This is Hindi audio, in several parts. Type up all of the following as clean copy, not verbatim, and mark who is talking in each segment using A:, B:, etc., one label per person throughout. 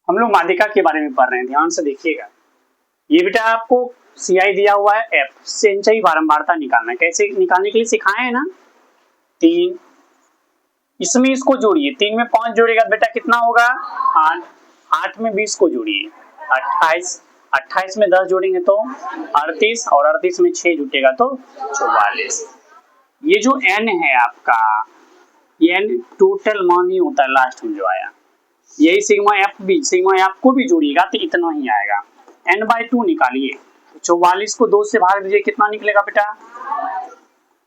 A: हम लोग माध्यिका के बारे में पढ़ रहे हैं, ध्यान से देखिएगा। ये बेटा आपको CI दिया हुआ है F, संचयी बारंबारता निकालना है। कैसे निकालने के लिए सिखाए हैं ना, 3 इसमें इसको जोड़िए, 3 में 5 जोड़ेगा बेटा कितना होगा 8, 8 में 20 को जोड़िए 28, 28 में 10 जोड़ेंगे तो 38 और 38 में 6 जुटेगा तो 44। ये जो n है आपका, ये n टोटल मान ही होता है लास्ट में जो आया, यही सिग्मा एफ भी, सिग्मा एफ को भी जोड़िएगा तो इतना ही आएगा। n/2 निकालिए, 44 को 2 से भाग दीजिए, कितना निकलेगा बेटा,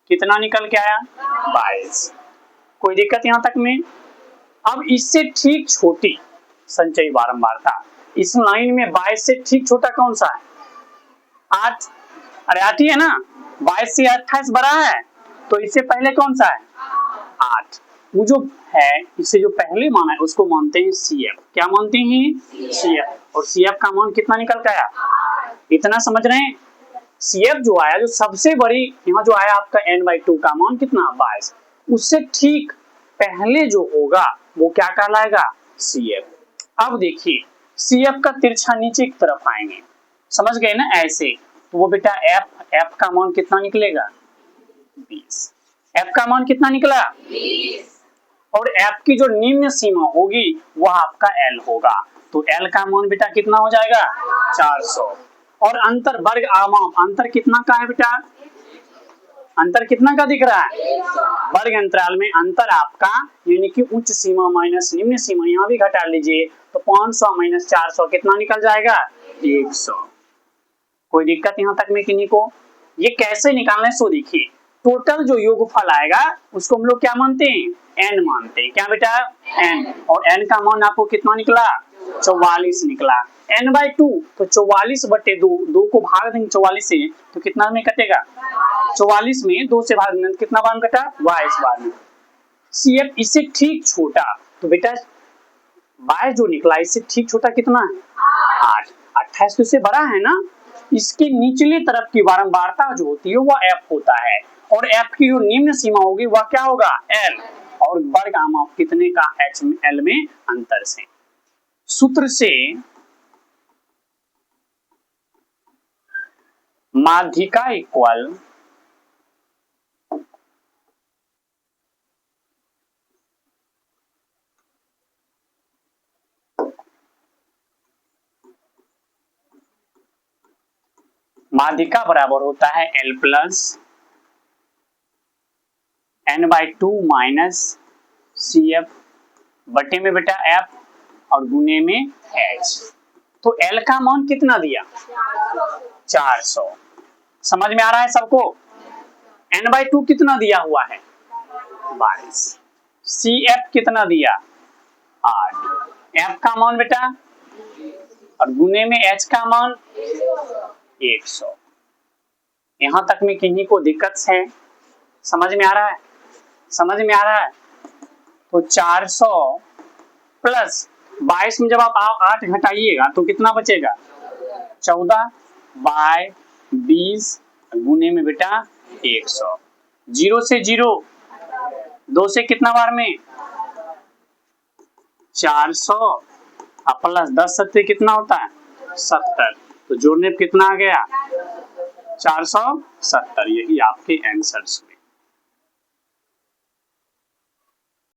A: कितना निकल के आया 22। कोई दिक्कत यहाँ तक में? अब इससे ठीक छोटी संचयी बारंबारता, इस लाइन में 22 से ठीक छोटा कौन सा है, 8, अरे 8 ही है ना, 22 से 28 बड़ा है, तो इससे पहले कौन सा है 8। वो जो है इससे जो पहले माना है उसको मानते हैं CF। क्या मानते हैं CF, और CF का मान कितना निकल के आया, इतना समझ रहे हैं। CF जो आया, जो सबसे बड़ी यहाँ जो आया आपका n/2 का मान कितना 22, उससे ठीक पहले जो होगा वो क्या कहलाएगा CF। अब देखिए CF का तिरछा नीचे की तरफ आएंगे, समझ गए ना ऐसे, तो वो बेटा F का मान कितना निकलेगा 20। F का मान कितना निकला 20, और F की जो निम्न सीमा होगी वह आपका L होगा, तो L का मान बेटा कितना हो जाएगा 400। और अंतर वर्ग आमाप, अंतर कितना का है बेटा, अंतर कितना का दिख रहा है, वर्ग अंतराल में अंतर आपका, यानी कि उच्च सीमा माइनस निम्न सीमा, यहाँ भी घटा लीजिए तो 500 माइनस 400 कितना निकल जाएगा 100। कोई दिक्कत यहाँ तक में किन्हीं को? ये कैसे निकालना है सो देखिए, टोटल जो योगफल आएगा उसको हम लोग क्या मानते हैं, n मानते हैं। क्या बेटा n, और n का मान आपको कितना निकला 44 निकला। n/2 तो 44/2, 2 को भाग देंगे 44 से तो कितना में कटेगा, 44 में 2 से भाग देंगे कितना बार कटा 22 बार में। CF इससे ठीक छोटा, तो बेटा 22 जो निकला इससे ठीक छोटा कितना है 8, 28 तो इससे बड़ा है ना। इसके निचले तरफ की बारंबारता जो होती है वह F होता है, और F की जो निम्न सीमा होगी वह क्या होगा L, और वर्ग आमाप कितने का HL में अंतर से। सूत्र से माध्यिका इक्वल माध्यिका बराबर होता है L plus n/2 minus CF बटे में बेटा F और गुने में H। तो L का मान कितना दिया 400, समझ में आ रहा है सबको। n/2 कितना दिया हुआ है 22, CF कितना दिया 8, F का मान बेटा और गुने में H का मान 100। यहां तक में किन्हीं को दिक्कत है, समझ में आ रहा है, समझ में आ रहा है। तो 400 प्लस 22 में जब आप 8 घटाइएगा तो कितना बचेगा 14/20 गुने में बेटा 100। 0 से 0, 2 से कितना बार में 400 प्लस 10 सत्ते कितना होता है 70, तो जोड़ने पे कितना आ गया 470। यही आपके आंसर्स हुए।